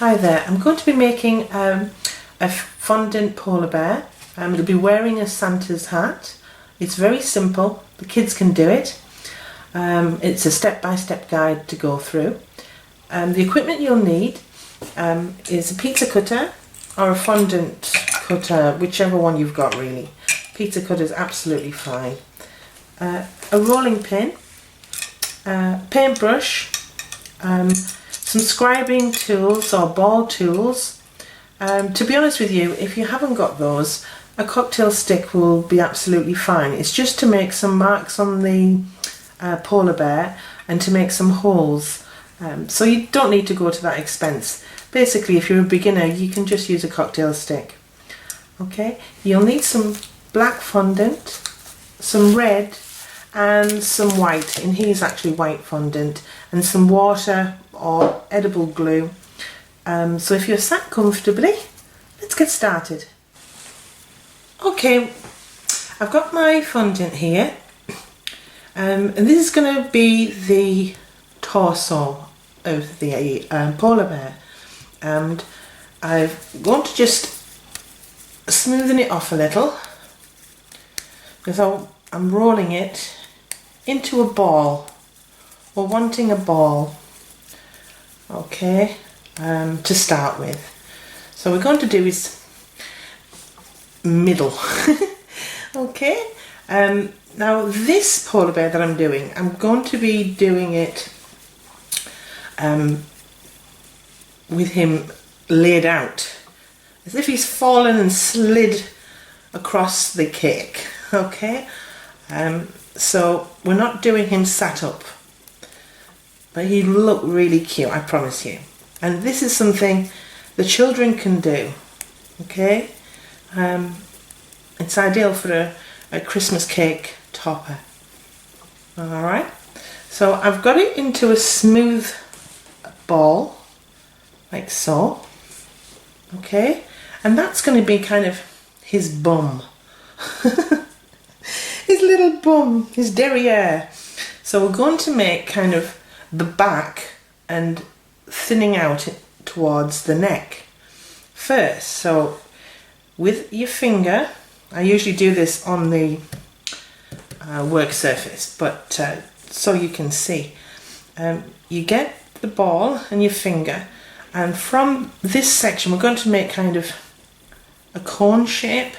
Hi there, I'm going to be making a fondant polar bear. It'll be wearing a Santa's hat. It's very simple, the kids can do it. It's a step-by-step guide to go through. The equipment you'll need is a pizza cutter or a fondant cutter, whichever one you've got really. Pizza cutter is absolutely fine. A rolling pin, paintbrush, some scribing tools or ball tools. To be honest with you, if you haven't got those, a cocktail stick will be absolutely fine. It's just to make some marks on the polar bear and to make some holes. So you don't need to go to that expense. Basically, if you're a beginner, you can just use a cocktail stick. Okay, you'll need some black fondant, some red and some white, and here's actually white fondant, and some water or edible glue. So if you're sat comfortably, let's get started. Okay, I've got my fondant here, and this is going to be the torso of the polar bear, and I'm going to just smoothen it off a little because I'm rolling it into a ball, or wanting a ball, okay, to start with. So we're going to do is middle. Okay, now this polar bear that I'm doing, I'm going to be doing it with him laid out, as if he's fallen and slid across the cake, okay? So we're not doing him sat up, but he'll look really cute, I promise you. And this is something the children can do, okay? It's ideal for a Christmas cake topper. Alright, so I've got it into a smooth ball, like so, okay? And that's going to be kind of his bum. His little bum, his derriere. So we're going to make kind of the back and thinning out towards the neck first. So with your finger, I usually do this on the work surface, but so you can see, you get the ball and your finger, and from this section we're going to make kind of a cone shape.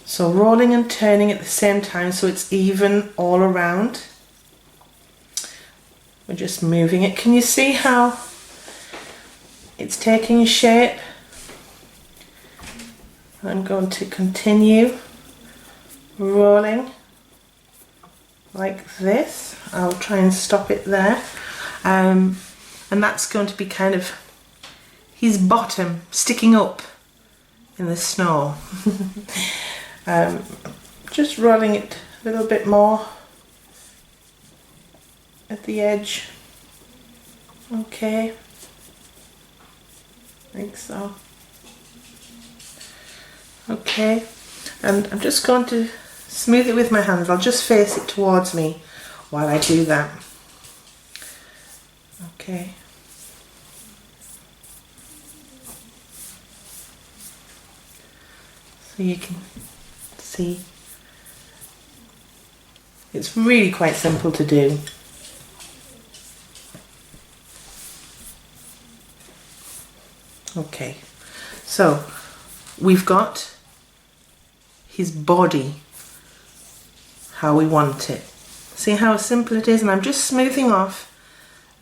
So rolling and turning at the same time so it's even all around. We're just moving it. Can you see how it's taking shape? I'm going to continue rolling like this. I'll try and stop it there. And that's going to be kind of his bottom sticking up in the snow. Just rolling it a little bit more at the edge, okay, like so. Okay, and I'm just going to smooth it with my hands. I'll just face it towards me while I do that. Okay. So you can see it's really quite simple to do. Okay, so we've got his body how we want it. See how simple it is? And I'm just smoothing off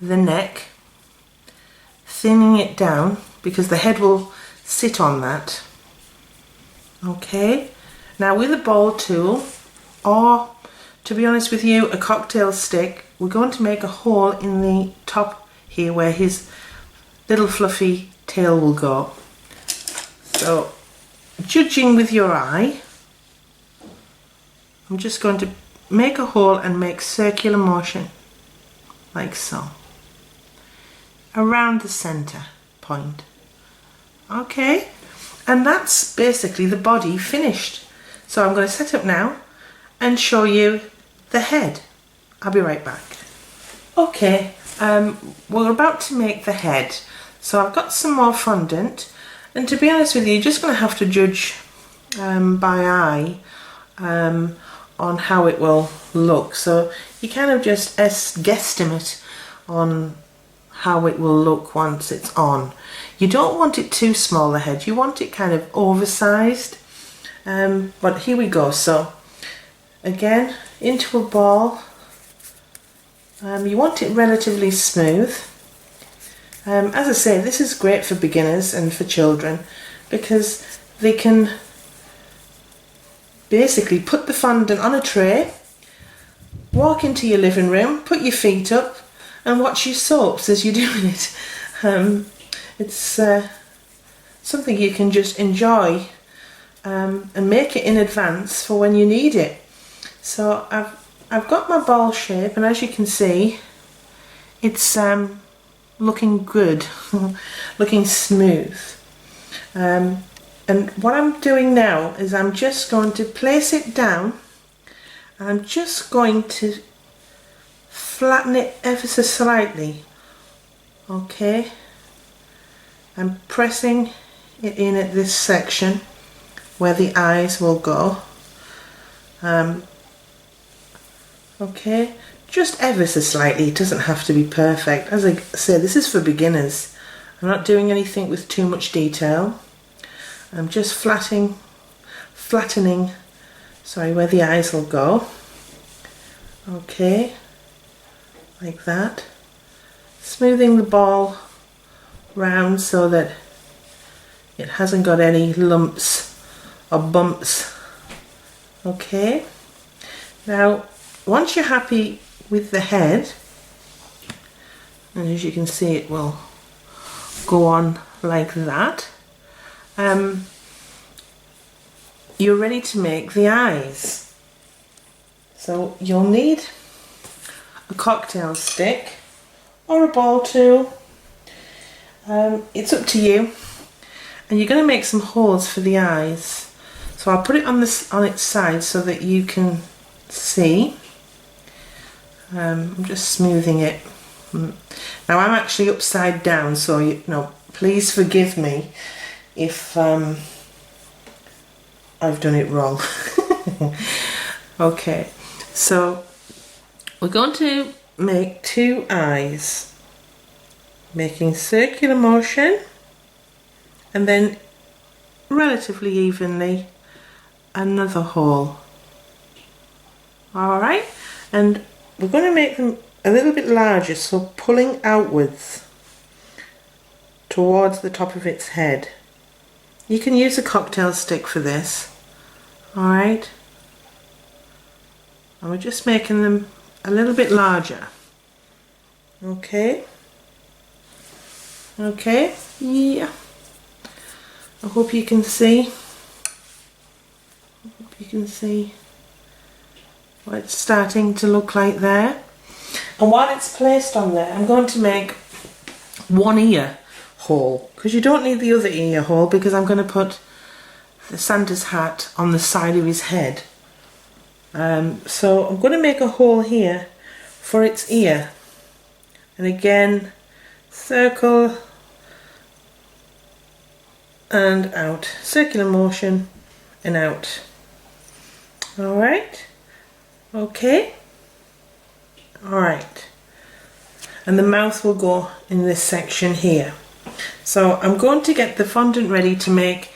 the neck, thinning it down because the head will sit on that. Okay, now with a ball tool, or to be honest with you, a cocktail stick, we're going to make a hole in the top here where his little fluffy tail will go. So judging with your eye, I'm just going to make a hole and make circular motion like so around the center point. Okay, and that's basically the body finished. So I'm going to set up now and show you the head. I'll be right back. Okay, we're about to make the head. So I've got some more fondant, and to be honest with you, you're just going to have to judge by eye on how it will look. So you kind of just guesstimate on how it will look once it's on. You don't want it too small, the head, you want it kind of oversized. But here we go. So again, into a ball. You want it relatively smooth. As I say, this is great for beginners and for children because they can basically put the fondant on a tray, walk into your living room, put your feet up and watch your soaps as you're doing it. It's something you can just enjoy and make it in advance for when you need it. So I've got my ball shape, and as you can see, it's looking good, looking smooth. And what I'm doing now is I'm just going to place it down, and I'm just going to flatten it ever so slightly. Okay, I'm pressing it in at this section where the eyes will go. Okay, just ever so slightly, it doesn't have to be perfect. As I say, this is for beginners. I'm not doing anything with too much detail. I'm just flattening, sorry, where the eyes will go. Okay, like that. Smoothing the ball round so that it hasn't got any lumps or bumps. Okay, now once you're happy with the head, and as you can see it will go on like that, you're ready to make the eyes. So you'll need a cocktail stick or a ball tool. It's up to you, and you're going to make some holes for the eyes. So I'll put it on its side so that you can see. I'm just smoothing it. Now I'm actually upside down, so you know, please forgive me if I've done it wrong. Okay, so we're going to make two eyes, making circular motion and then relatively evenly another hole. Alright, and we're going to make them a little bit larger, so pulling outwards towards the top of its head. You can use a cocktail stick for this. Alright, and we're just making them a little bit larger. Okay, okay, yeah, I hope you can see. What it's starting to look like there. And while it's placed on there, I'm going to make one ear hole, because you don't need the other ear hole, because I'm going to put the Santa's hat on the side of his head. So I'm going to make a hole here for its ear, and again circle and out, circular motion and out. Alright, okay, alright, and the mouth will go in this section here. So I'm going to get the fondant ready to make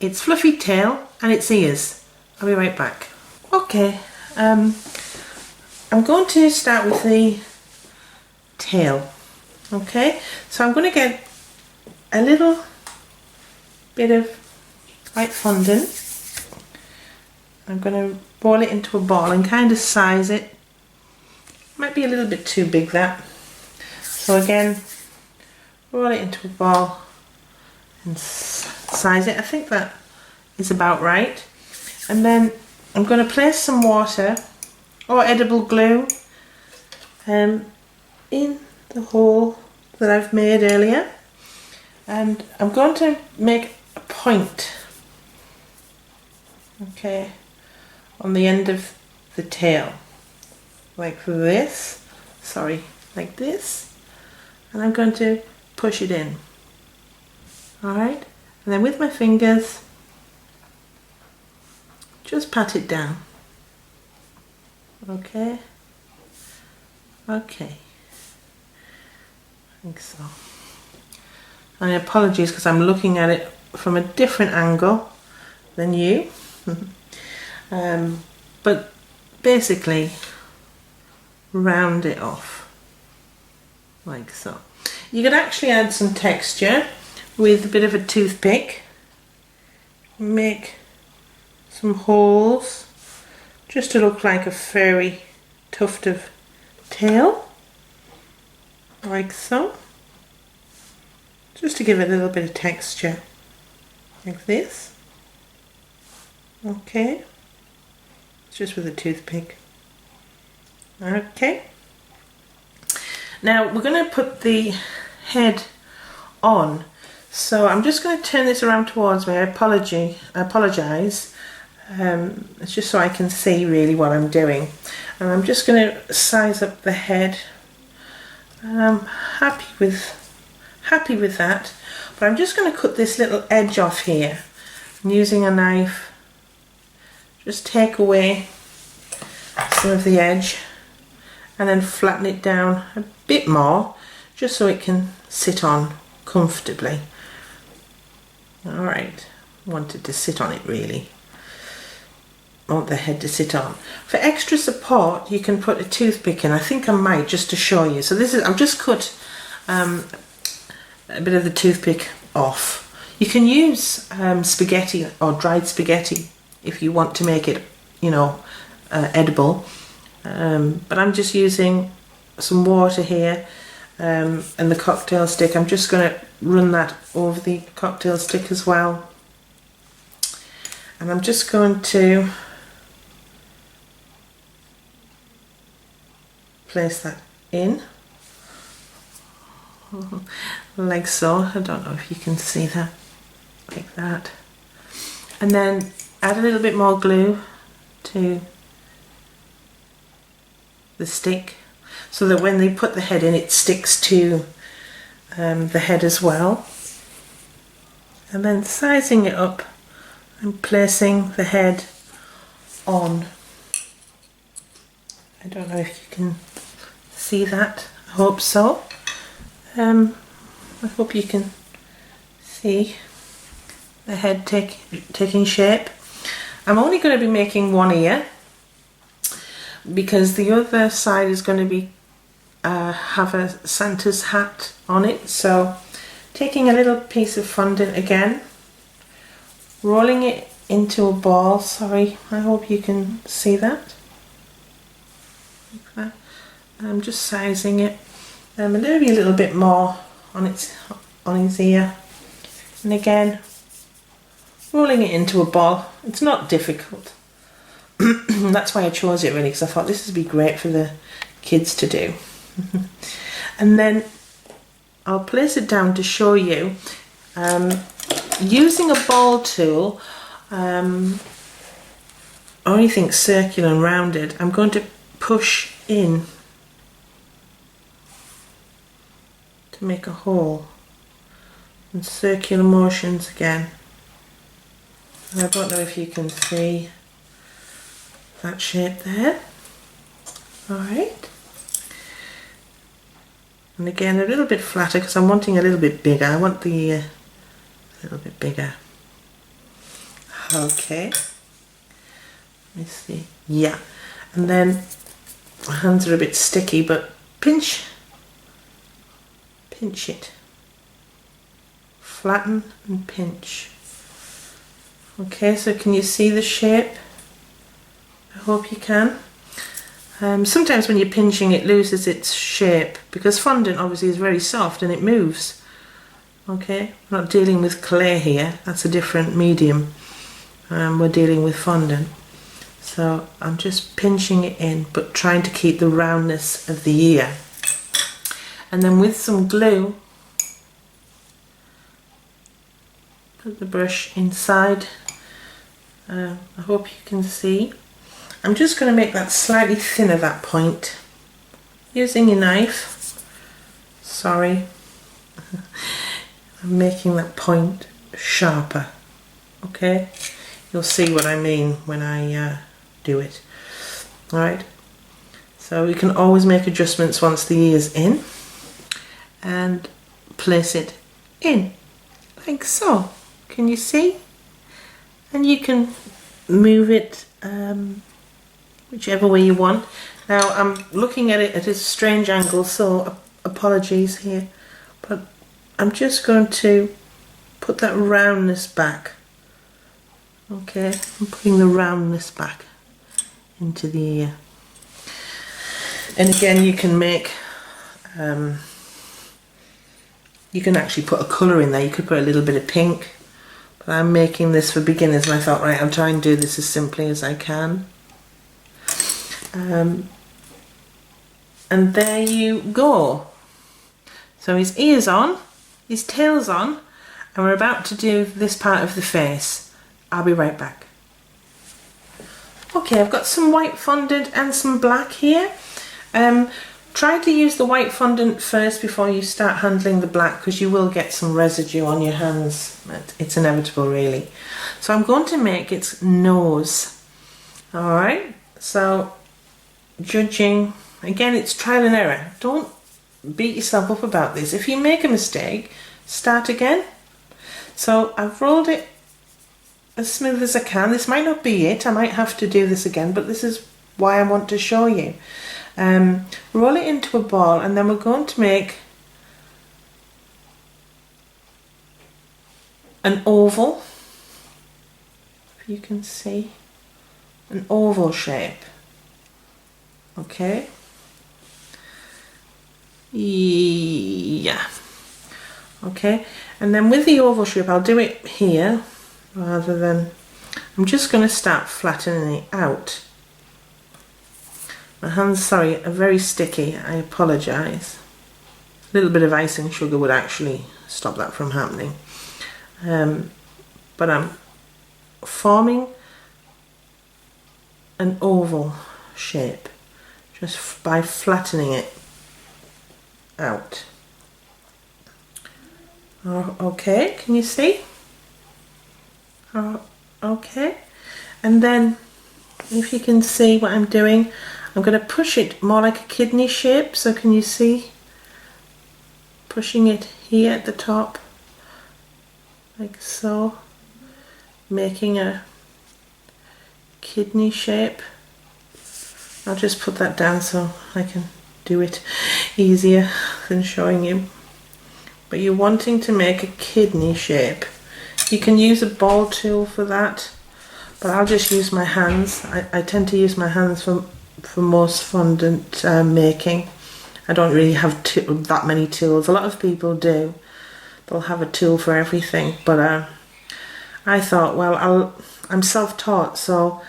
its fluffy tail and its ears. I'll be right back. Okay, I'm going to start with the tail. Okay, so I'm going to get a little bit of white fondant. I'm going to roll it into a ball and kind of size it. Might be a little bit too big, that. So again, roll it into a ball and size it. I think that is about right. And then I'm going to place some water or edible glue in the hole that I've made earlier, and I'm going to make a point, okay, on the end of the tail, like this, sorry, like this, and I'm going to push it in. Alright, and then with my fingers, just pat it down. Okay, okay, I think so. And apologies because I'm looking at it from a different angle than you. But basically round it off like so. You could actually add some texture with a bit of a toothpick, make some holes just to look like a furry tuft of tail, like so, just to give it a little bit of texture, like this. Okay, it's just with a toothpick. Okay, now we're going to put the head on, so I'm just going to turn this around towards me. I apologise. It's just so I can see really what I'm doing, and I'm just going to size up the head. I'm happy with that, but I'm just going to cut this little edge off here, and using a knife just take away some of the edge and then flatten it down a bit more just so it can sit on comfortably. Alright, wanted to sit on it really. I want the head to sit on. For extra support you can put a toothpick in. I think I might, just to show you. So this is, I've just cut a bit of the toothpick off. You can use spaghetti or dried spaghetti if you want to make it, you know, edible. But I'm just using some water here and the cocktail stick. I'm just going to run that over the cocktail stick as well. And I'm just going to place that in like so. I don't know if you can see that, like that, and then add a little bit more glue to the stick so that when they put the head in it sticks to the head as well, and then sizing it up and placing the head on. I don't know if you can see that. I hope so. I hope you can see the head taking shape. I'm only going to be making one ear because the other side is going to be have a Santa's hat on it. So taking a little piece of fondant again, rolling it into a ball. Sorry, I hope you can see that. Like that. I'm just sizing it. Maybe a little bit more on his ear, and again rolling it into a ball. It's not difficult. That's why I chose it really, because I thought this would be great for the kids to do. And then I'll place it down to show you. Using a ball tool, or anything circular and rounded, I'm going to push in to make a hole, and circular motions again. And I don't know if you can see that shape there. Alright, and again a little bit flatter because I'm wanting a little bit bigger. I want the a little bit bigger. Okay, let me see. Yeah, and then my hands are a bit sticky, but pinch it, flatten and pinch. Okay, so can you see the shape? I hope you can. Sometimes when you're pinching it loses its shape because fondant obviously is very soft and it moves. Okay, we're not dealing with clay here, that's a different medium. We're dealing with fondant. So I'm just pinching it in but trying to keep the roundness of the ear. And then with some glue, put the brush inside. I hope you can see. I'm just going to make that slightly thinner, that point, using your knife. Sorry, I'm making that point sharper. Okay, you'll see what I mean when I do it. Alright, so you can always make adjustments once the ear's in, and place it in like so. Can you see? And you can move it whichever way you want. Now I'm looking at it at a strange angle, so apologies here, but I'm just going to put that roundness back. Okay, I'm putting the roundness back into the ear. And again, you can make you can actually put a colour in there. You could put a little bit of pink, but I'm making this for beginners, and I thought, right, I'll try and do this as simply as I can. And there you go. So his ear's on, his tail's on, and we're about to do this part of the face. I'll be right back. Okay, I've got some white fondant and some black here. Try to use the white fondant first before you start handling the black, because you will get some residue on your hands. It's inevitable, really. So I'm going to make its nose. Alright, so judging, again, it's trial and error. Don't beat yourself up about this. If you make a mistake, start again. So I've rolled it as smooth as I can. This might not be it. I might have to do this again, but this is why I want to show you. Roll it into a ball, and then we're going to make an oval. If you can see, an oval shape. Okay. Yeah. Okay. And then with the oval shape, I'll do it here rather than. I'm just going to start flattening it out. My hands, sorry, are very sticky. I apologise. A little bit of icing sugar would actually stop that from happening. But I'm forming an oval shape just by flattening it out. Okay, can you see? Okay, and then if you can see what I'm doing, I'm going to push it more like a kidney shape. So can you see? Pushing it here at the top, like so, making a kidney shape. I'll just put that down so I can do it easier than showing you. But you're wanting to make a kidney shape. You can use a ball tool for that, but I'll just use my hands. I tend to use my hands for most fondant making. I don't really have that many tools. A lot of people do. They'll have a tool for everything, but I thought, well, I'm self-taught, so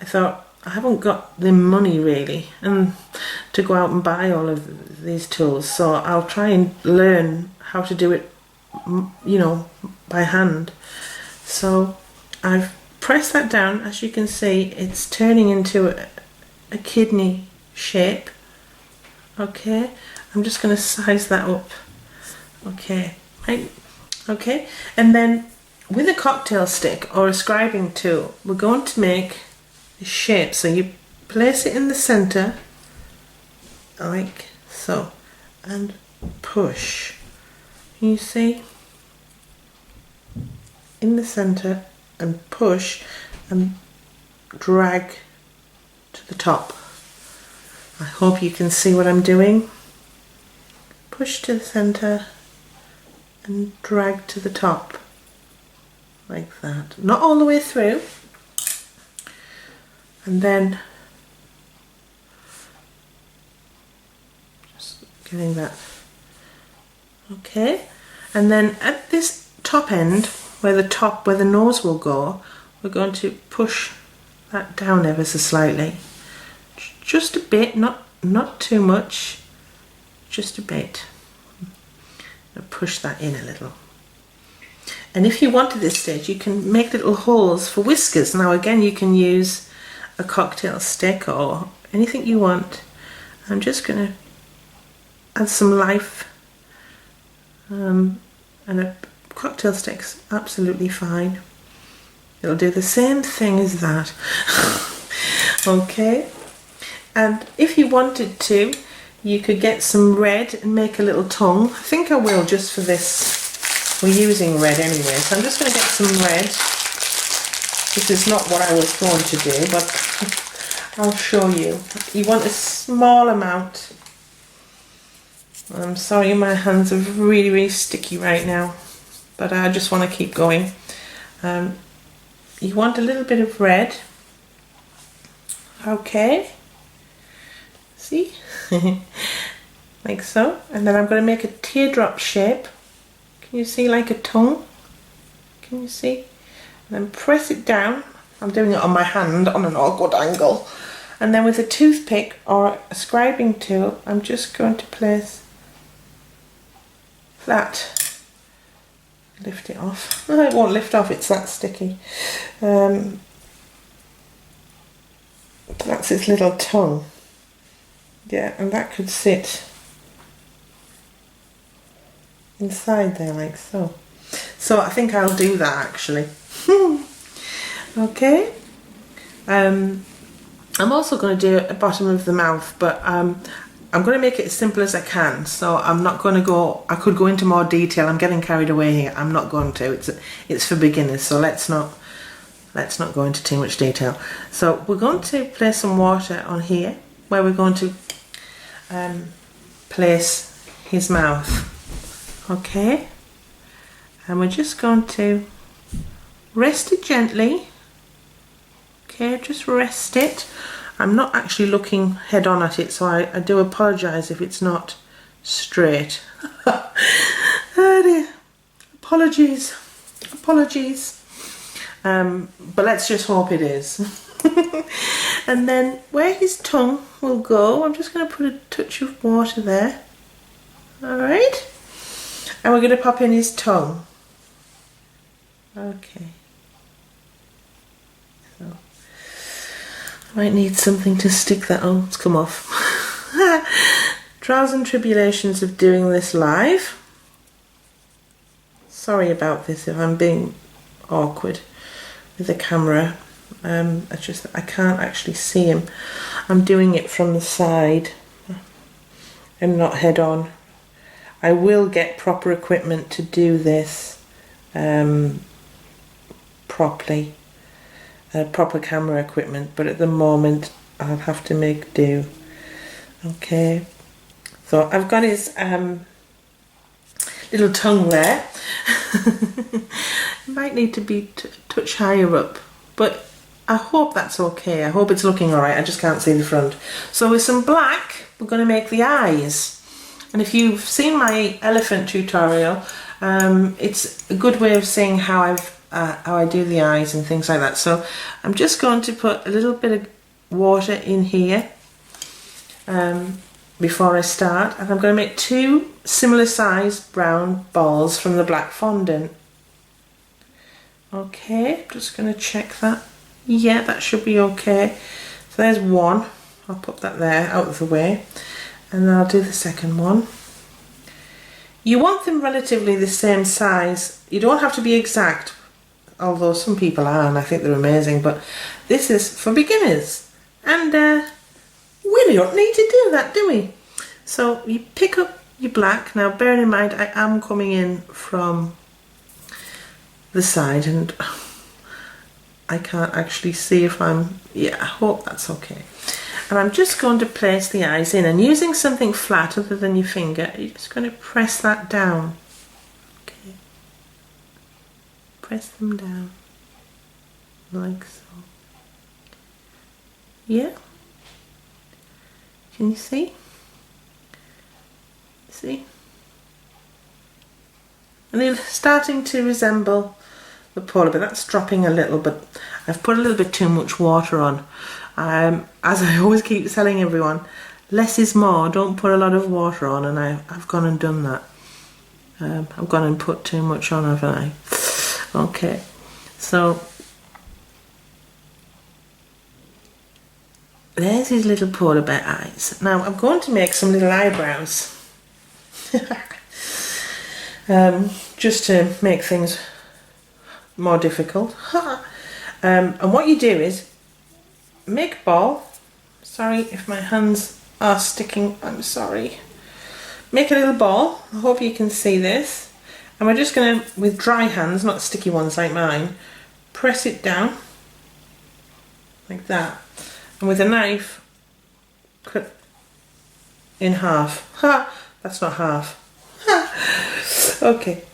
I thought I haven't got the money really and to go out and buy all of these tools, so I'll try and learn how to do it, you know, by hand. So I've pressed that down. As you can see, it's turning into a kidney shape. Okay, I'm just going to size that up. Okay, right. Okay, and then with a cocktail stick or a scribing tool, we're going to make the shape. So you place it in the center, like so, and push. Can you see? In the center, and push and drag to the top. I hope you can see what I'm doing. Push to the center and drag to the top, like that. Not all the way through. And then just getting that. Okay. And then at this top end, where the nose will go, we're going to push that down ever so slightly. Just a bit, not too much, just a bit. And push that in a little. And if you want at this stage, you can make little holes for whiskers. Now again, you can use a cocktail stick or anything you want. I'm just going to add some life and a cocktail stick's absolutely fine. It'll do the same thing as that. Okay, and if you wanted to, you could get some red and make a little tongue. I think I will, just for this. We're using red anyway, so I'm just going to get some red. This is not what I was going to do, but I'll show you. You want a small amount. I'm sorry, my hands are really, really sticky right now, but I just want to keep going. You want a little bit of red. Okay. See? Like so. And then I'm going to make a teardrop shape. Can you see, like a tongue? Can you see? And then press it down. I'm doing it on my hand on an awkward angle. And then with a toothpick or a scribing tool, I'm just going to place flat. Lift it off. No, it won't lift off, it's that sticky. That's its little tongue. Yeah, and that could sit inside there like so. So I think I'll do that actually. Okay. I'm also going to do a bottom of the mouth, but I'm going to make it as simple as I can. So I'm not going to go. I could go into more detail. I'm getting carried away here. I'm not going to. It's for beginners. So let's not go into too much detail. So we're going to place some water on here, where we're going to place his mouth. Okay, and we're just going to rest it gently. Okay, just rest it. I'm not actually looking head on at it, so I do apologise if it's not straight. Oh dear. Apologies. But let's just hope it is. And then where his tongue will go, I'm just going to put a touch of water there. Alright. And we're going to pop in his tongue. Okay. So I might need something to stick that on. It's come off. Trials and tribulations of doing this live. Sorry about this if I'm being awkward with the camera. I can't actually see him. I'm doing it from the side and not head on. I will get proper equipment to do this properly, proper camera equipment, but at the moment I'll have to make do. Okay, so I've got his little tongue there. Might need to be a touch higher up, but I hope that's okay. I hope it's looking alright. I just can't see the front. So with some black, we're going to make the eyes. And if you've seen my elephant tutorial, it's a good way of seeing how I do the eyes and things like that. So I'm just going to put a little bit of water in here before I start, and I'm going to make 2 similar sized brown balls from the black fondant. Okay, just going to check that. Yeah, that should be okay. So there's one. I'll put that there out of the way, and then I'll do the second one. You want them relatively the same size. You don't have to be exact, although some people are, and I think they're amazing, but this is for beginners, and we don't need to do that, do we? So you pick up your black. Now bearing in mind I am coming in from the side, and I can't actually see if I'm, yeah, I hope that's okay. And I'm just going to place the eyes in, and using something flat other than your finger, you're just going to press that down. Okay. Press them down. Like so. Yeah? Can you see? See? And they're starting to resemble the polar bear. That's dropping a little, but I've put a little bit too much water on. As I always keep telling everyone, less is more. Don't put a lot of water on, and I've gone and done that. I've gone and put too much on, haven't I? Okay, so there's his little polar bear eyes. Now I'm going to make some little eyebrows. just to make things more difficult. And what you do is make a ball. Sorry if my hands are sticking, I'm sorry. Make a little ball. I hope you can see this. And we're just going to, with dry hands, not sticky ones like mine, press it down like that. And with a knife, cut in half. Ha! That's not half. Ha! Okay.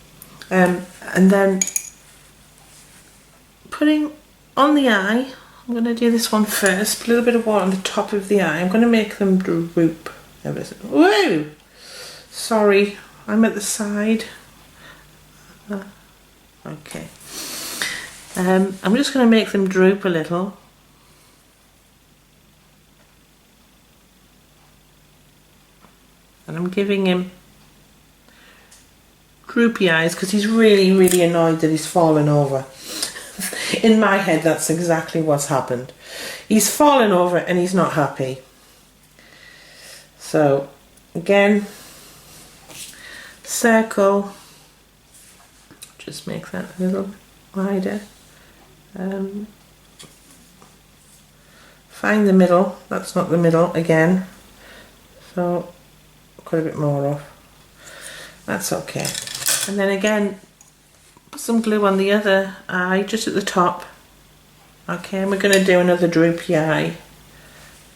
And then putting on the eye, I'm going to do this one first. Put a little bit of water on the top of the eye. I'm going to make them droop. Whoa! Sorry, I'm at the side. Okay. I'm just going to make them droop a little. And I'm giving him droopy eyes because he's really, really annoyed that he's fallen over. In my head, that's exactly what's happened. He's fallen over and he's not happy. So, again, circle. Just make that a little wider. Find the middle. That's not the middle again. So, cut a bit more off. That's okay. And then again, put some glue on the other eye, just at the top. Okay, and we're going to do another droopy eye.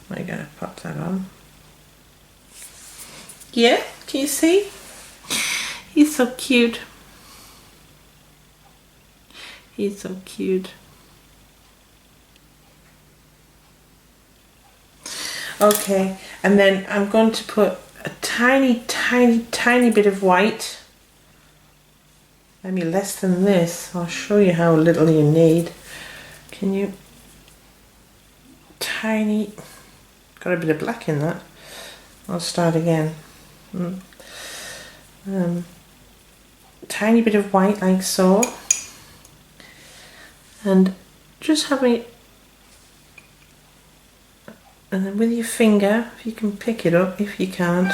We're going to pop that on. Yeah, can you see? He's so cute. He's so cute. Okay, and then I'm going to put a tiny, tiny, tiny bit of white. Maybe less than this. I'll show you how little you need. Can you? Tiny. Got a bit of black in that. I'll start again. Tiny bit of white like so. And just having it, and then with your finger, if you can pick it up, if you can't,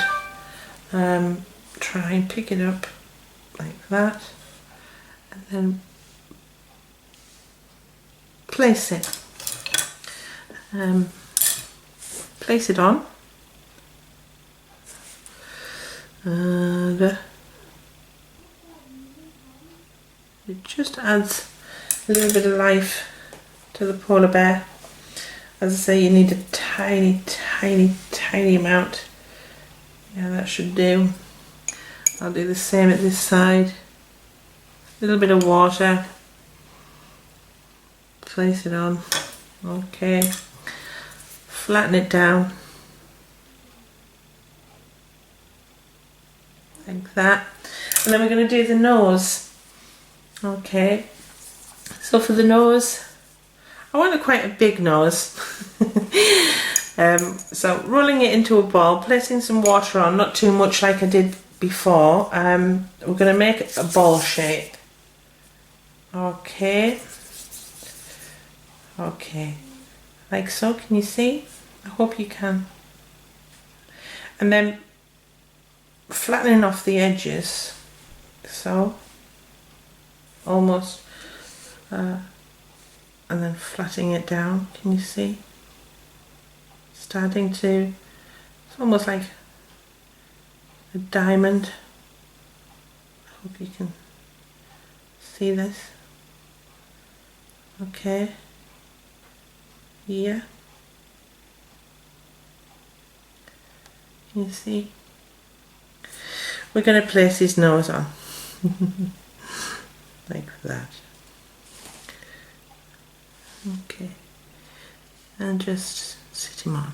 try and pick it up like that, and then place it. Place it on, and it just adds a little bit of life to the polar bear. As I say, you need a tiny, tiny, tiny amount. Yeah, that should do. I'll do the same at this side. A little bit of water. Place it on. Okay. Flatten it down. Like that. And then we're going to do the nose. Okay. So for the nose, I want quite a big nose. So rolling it into a ball, placing some water on, not too much like I did before. We're going to make a ball shape. Okay. Okay. Like so, can you see? I hope you can. And then flattening off the edges. So, almost. And then flattening it down, can you see? Starting to, it's almost like a diamond. I hope you can see this. Okay. Yeah. Can you see? We're going to place his nose on. Like that. Okay, and just sit him on.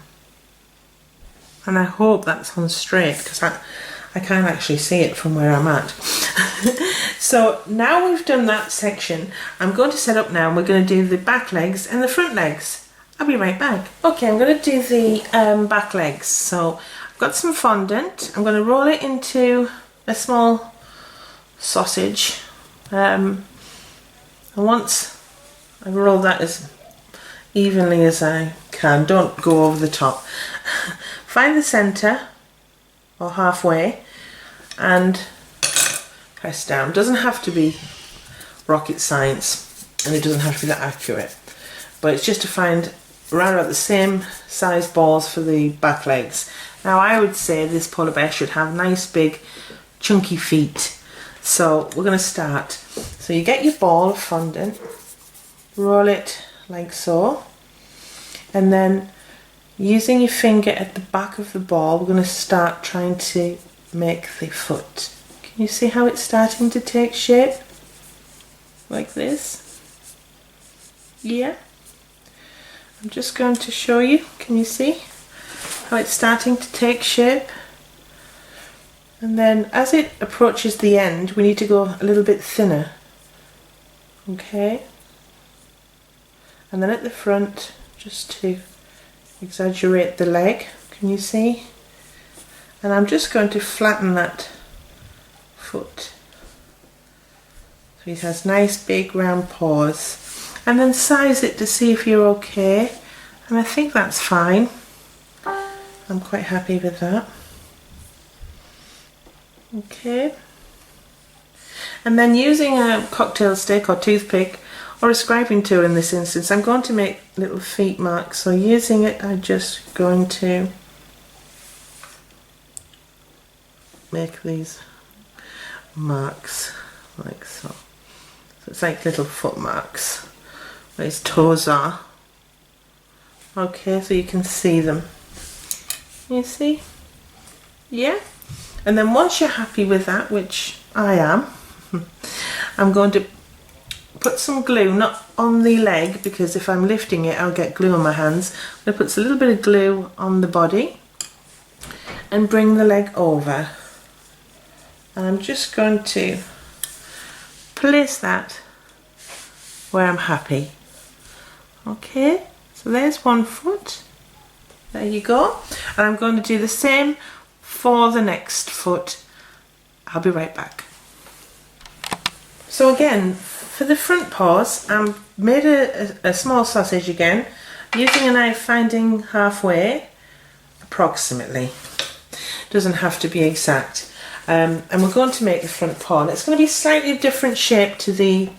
And I hope that's on straight because I can't actually see it from where I'm at. So now we've done that section, I'm going to set up now and we're going to do the back legs and the front legs. I'll be right back. Okay, I'm going to do the back legs. So I've got some fondant. I'm going to roll it into a small sausage. And once I roll that as evenly as I can, don't go over the top. Find the centre or halfway and press down. Doesn't have to be rocket science, and it doesn't have to be that accurate, but it's just to find around about the same size balls for the back legs. Now I would say this polar bear should have nice big chunky feet, so we're going to start. So you get your ball of fondant, roll it like so, and then using your finger at the back of the ball, we're going to start trying to make the foot. Can you see how it's starting to take shape? Like this? Yeah? I'm just going to show you. Can you see how it's starting to take shape? And then as it approaches the end, we need to go a little bit thinner. Okay? And then at the front, just to exaggerate the leg, can you see? And I'm just going to flatten that foot so it has nice big round paws, and then size it to see if you're okay, and I think that's fine. I'm quite happy with that. Okay, and then using a cocktail stick or toothpick or a scribing tool in this instance, I'm going to make little feet marks. So using it, I'm just going to make these marks like so. So it's like little foot marks where his toes are. Okay, so you can see them. You see? Yeah? And then once you're happy with that, which I am, I'm going to put some glue, not on the leg, because if I'm lifting it I'll get glue on my hands. I'm going to put a little bit of glue on the body and bring the leg over. And I'm just going to place that where I'm happy. Okay, so there's one foot. There you go. And I'm going to do the same for the next foot. I'll be right back. So again, for the front paws, I made a small sausage again, using a knife, finding halfway, approximately. Doesn't have to be exact. And we're going to make the front paw, and it's going to be slightly different shape to the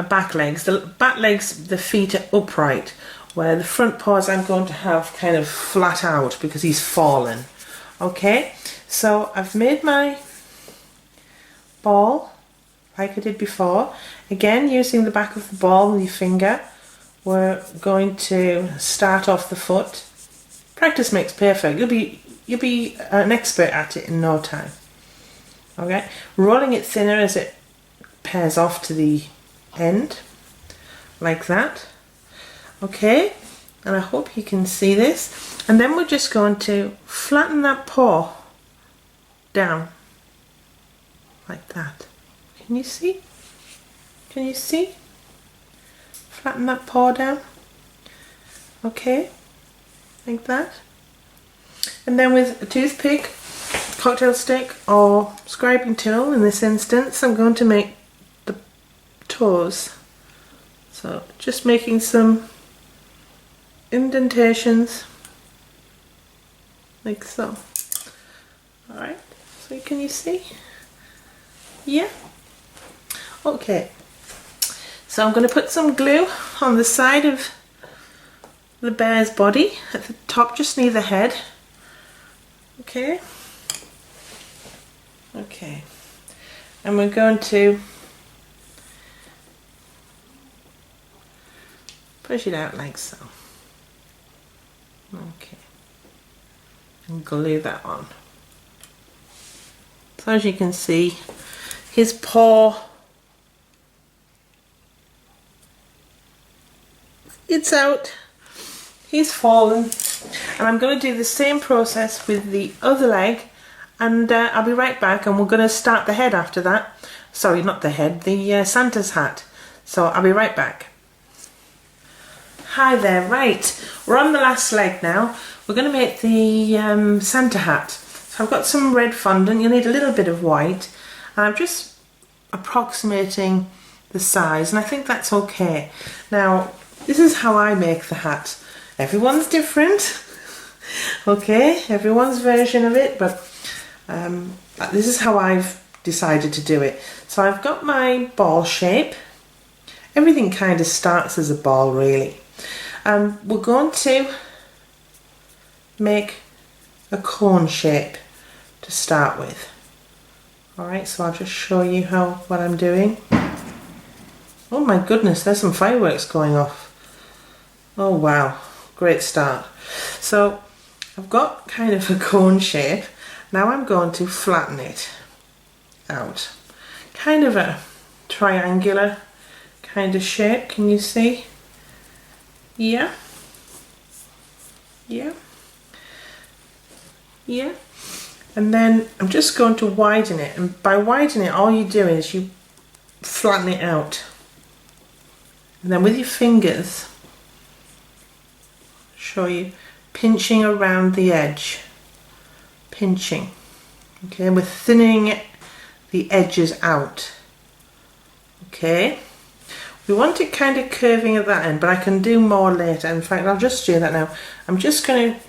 back legs. The back legs, the feet are upright, where the front paws I'm going to have kind of flat out because he's fallen. Okay, so I've made my ball like I did before. Again, using the back of the ball with your finger, we're going to start off the foot. Practice makes perfect. You'll be an expert at it in no time. Okay, rolling it thinner as it pairs off to the end, like that. Okay, and I hope you can see this. And then we're just going to flatten that paw down, like that. Can you see? Can you see? Flatten that paw down. Okay, like that. And then with a toothpick, cocktail stick or scribing tool in this instance, I'm going to make the toes. So just making some indentations like so. Alright, so can you see? Yeah? Okay, so I'm going to put some glue on the side of the bear's body at the top, just near the head. Okay. Okay, and we're going to push it out like so. Okay, and glue that on. So as you can see, his paw, it's out, he's fallen, and I'm going to do the same process with the other leg, and I'll be right back, and we're going to start the head after that. Sorry, not the head, the Santa's hat. So I'll be right back. Hi there, right, we're on the last leg now. We're going to make the Santa hat. So I've got some red fondant, you'll need a little bit of white, and I'm just approximating the size, and I think that's okay. Now, this is how I make the hat. Everyone's different, okay, everyone's version of it, but this is how I've decided to do it. So I've got my ball shape. Everything kind of starts as a ball really. We're going to make a cone shape to start with. Alright, so I'll just show you what I'm doing. Oh my goodness, there's some fireworks going off. Oh wow, great start. So I've got kind of a cone shape. Now I'm going to flatten it out. Kind of a triangular kind of shape, can you see? Yeah. Yeah. Yeah. And then I'm just going to widen it, and by widening it all you're doing is you flatten it out. And then with your fingers, show you, pinching around the edge. Pinching. Okay, we're thinning the edges out. Okay. We want it kind of curving at that end, but I can do more later. In fact, I'll just do that now. I'm just going to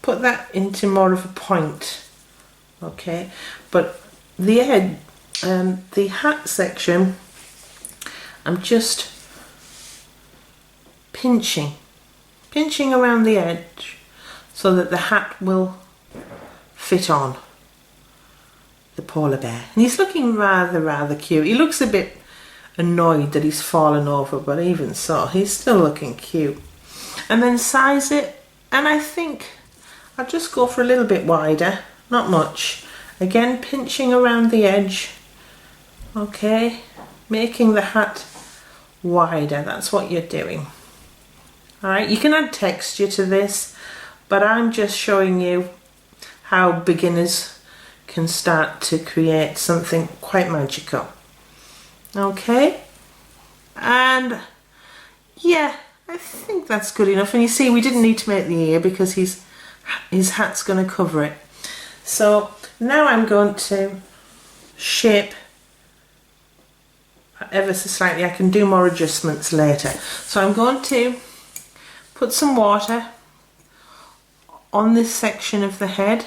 put that into more of a point. Okay, but the head and the hat section, I'm just pinching around the edge so that the hat will fit on the polar bear. And he's looking rather cute. He looks a bit annoyed that he's fallen over, but even so, he's still looking cute. And then size it, and I think I'll just go for a little bit wider, not much. Again, pinching around the edge. Okay, making the hat wider, that's what you're doing. Alright, you can add texture to this, but I'm just showing you how beginners can start to create something quite magical. Okay, and yeah, I think that's good enough. And you see, we didn't need to make the ear because his hat's going to cover it. So now I'm going to shape ever so slightly. I can do more adjustments later. So I'm going to put some water on this section of the head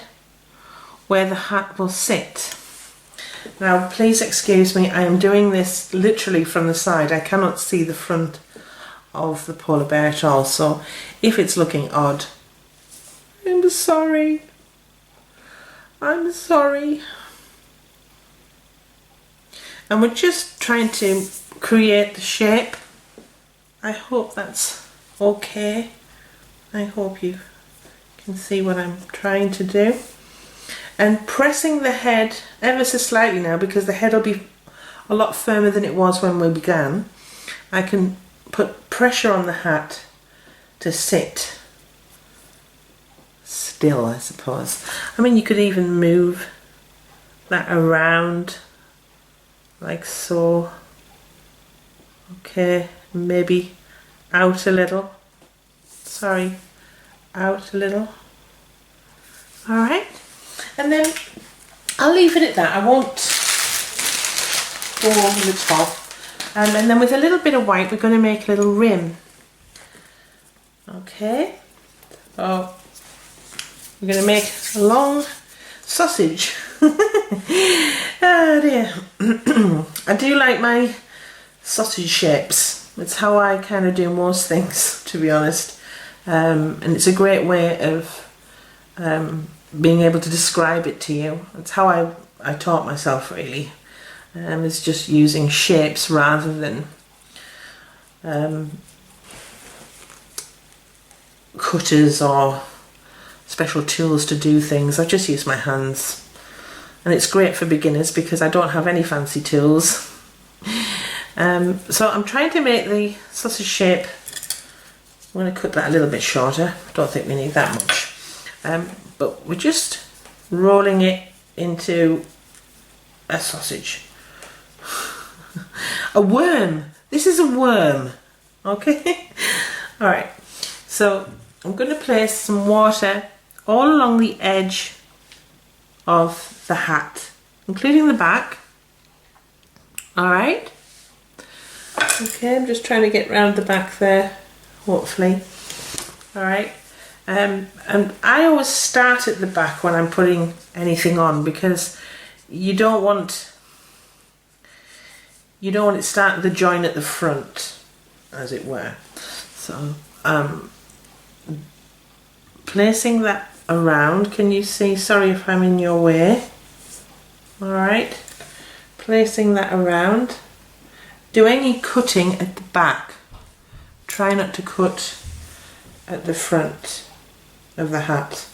where the hat will sit. Now please excuse me, I am doing this literally from the side. I cannot see the front of the polar bear at all, so if it's looking odd, I'm sorry. I'm sorry. And we're just trying to create the shape. I hope that's okay. I hope you can see what I'm trying to do. And pressing the head ever so slightly now, because the head will be a lot firmer than it was when we began. I can put pressure on the hat to sit still, I suppose. I mean, you could even move that around like so. Okay, maybe out a little. Sorry, out a little. Alright, and then I'll leave it at that. I won't go over the top. And then with a little bit of white, we're going to make a little rim. Okay, so we're going to make a long sausage. Oh dear. I do like my sausage shapes. It's how I kind of do most things, to be honest. And it's a great way of being able to describe it to you. It's how I taught myself, really. It's just using shapes rather than cutters or special tools to do things. I just use my hands, and it's great for beginners because I don't have any fancy tools. So I'm trying to make the sausage shape. I'm going to cut that a little bit shorter. I don't think we need that much, but we're just rolling it into a sausage. A worm. This is a worm. Okay. All right. So I'm going to place some water all along the edge of the hat, including the back. All right. Okay. I'm just trying to get round the back there. Hopefully. All right. And I always start at the back when I'm putting anything on, because you don't want you don't want it starting the join at the front, as it were. So placing that around, can you see? Sorry if I'm in your way. Alright, placing that around. Do any cutting at the back. Try not to cut at the front of the hat.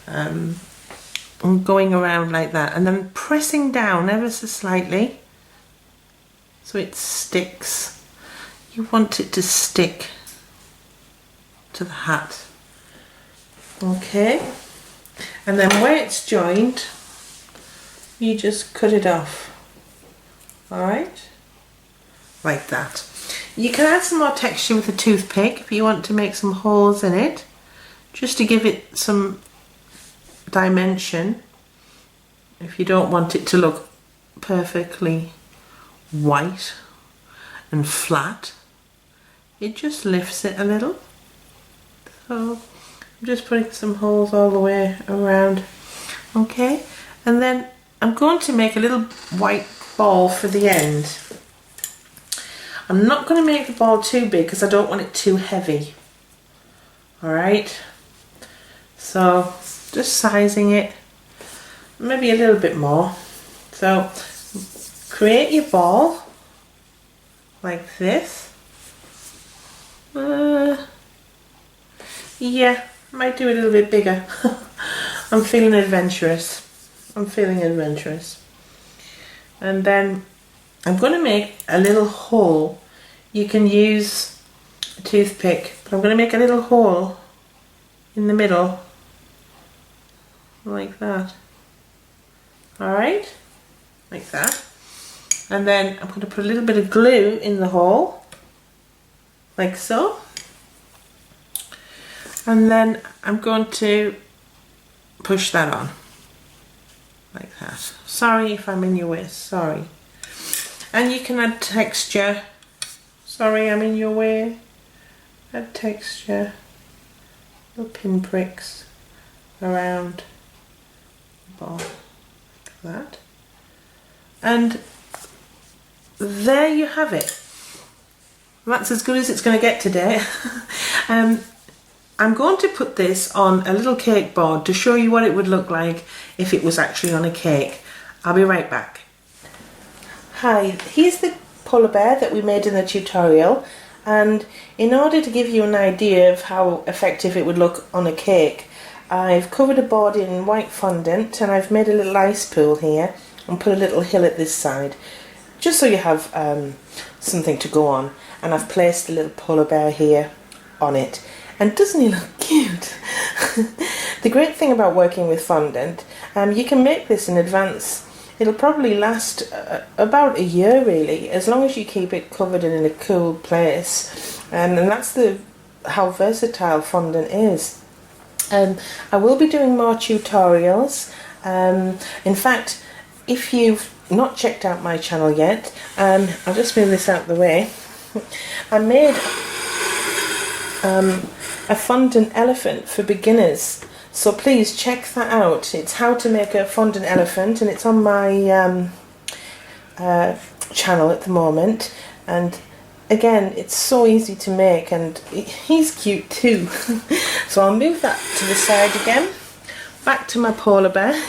I'm going around like that and then pressing down ever so slightly so it sticks. You want it to stick to the hat. Okay, and then where it's joined, you just cut it off. Alright, like that. You can add some more texture with a toothpick if you want to make some holes in it, just to give it some dimension. If you don't want it to look perfectly white and flat, it just lifts it a little. So I'm just putting some holes all the way around. Okay, and then I'm going to make a little white ball for the end. I'm not going to make the ball too big because I don't want it too heavy. Alright, so just sizing it, maybe a little bit more. So create your ball like this. Yeah, might do a little bit bigger. I'm feeling adventurous. And then I'm going to make a little hole. You can use a toothpick, but I'm going to make a little hole in the middle, like that. Alright, like that. And then I'm going to put a little bit of glue in the hole, like so. And then I'm going to push that on, like that. Sorry if I'm in your way, sorry. And you can add texture. Sorry, I'm in your way. Add texture. Little pinpricks around the ball, like that. And there you have it. That's as good as it's going to get today. I'm going to put this on a little cake board to show you what it would look like if it was actually on a cake. I'll be right back. Hi, here's the polar bear that we made in the tutorial, and in order to give you an idea of how effective it would look on a cake, I've covered a board in white fondant and I've made a little ice pool here and put a little hill at this side, just so you have something to go on. And I've placed a little polar bear here on it. And doesn't he look cute? The great thing about working with fondant, you can make this in advance. It'll probably last about a year really, as long as you keep it covered and in a cool place. And that's how versatile fondant is. I will be doing more tutorials. In fact, if you've not checked out my channel yet, I'll just move this out of the way. I made a fondant elephant for beginners, so please check that out. It's how to make a fondant elephant, and it's on my channel at the moment. And again, it's so easy to make, and he's cute too. So I'll move that to the side again. Back to my polar bear.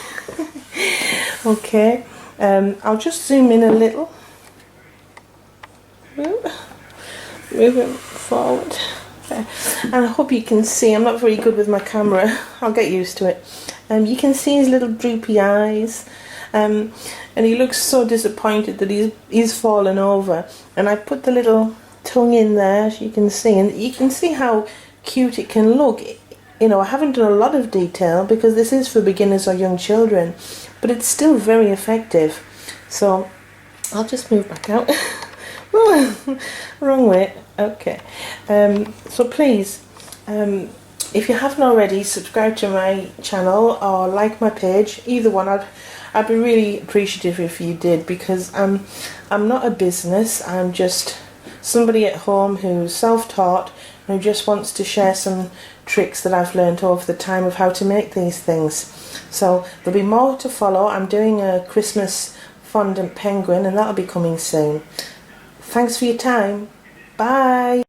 Okay, I'll just zoom in a little. Move him forward. And I hope you can see, I'm not very good with my camera, I'll get used to it. You can see his little droopy eyes, and he looks so disappointed that he's fallen over. And I put the little tongue in there, as you can see, and you can see how cute it can look. You know, I haven't done a lot of detail because this is for beginners or young children, but it's still very effective. So I'll just move back out. Wrong way. Okay, so please, if you haven't already, subscribe to my channel or like my page. Either one, I'd be really appreciative if you did, because I'm not a business. I'm just somebody at home who's self-taught and who just wants to share some tricks that I've learned over the time of how to make these things. So there'll be more to follow. I'm doing a Christmas fondant penguin, and that'll be coming soon. Thanks for your time. Bye.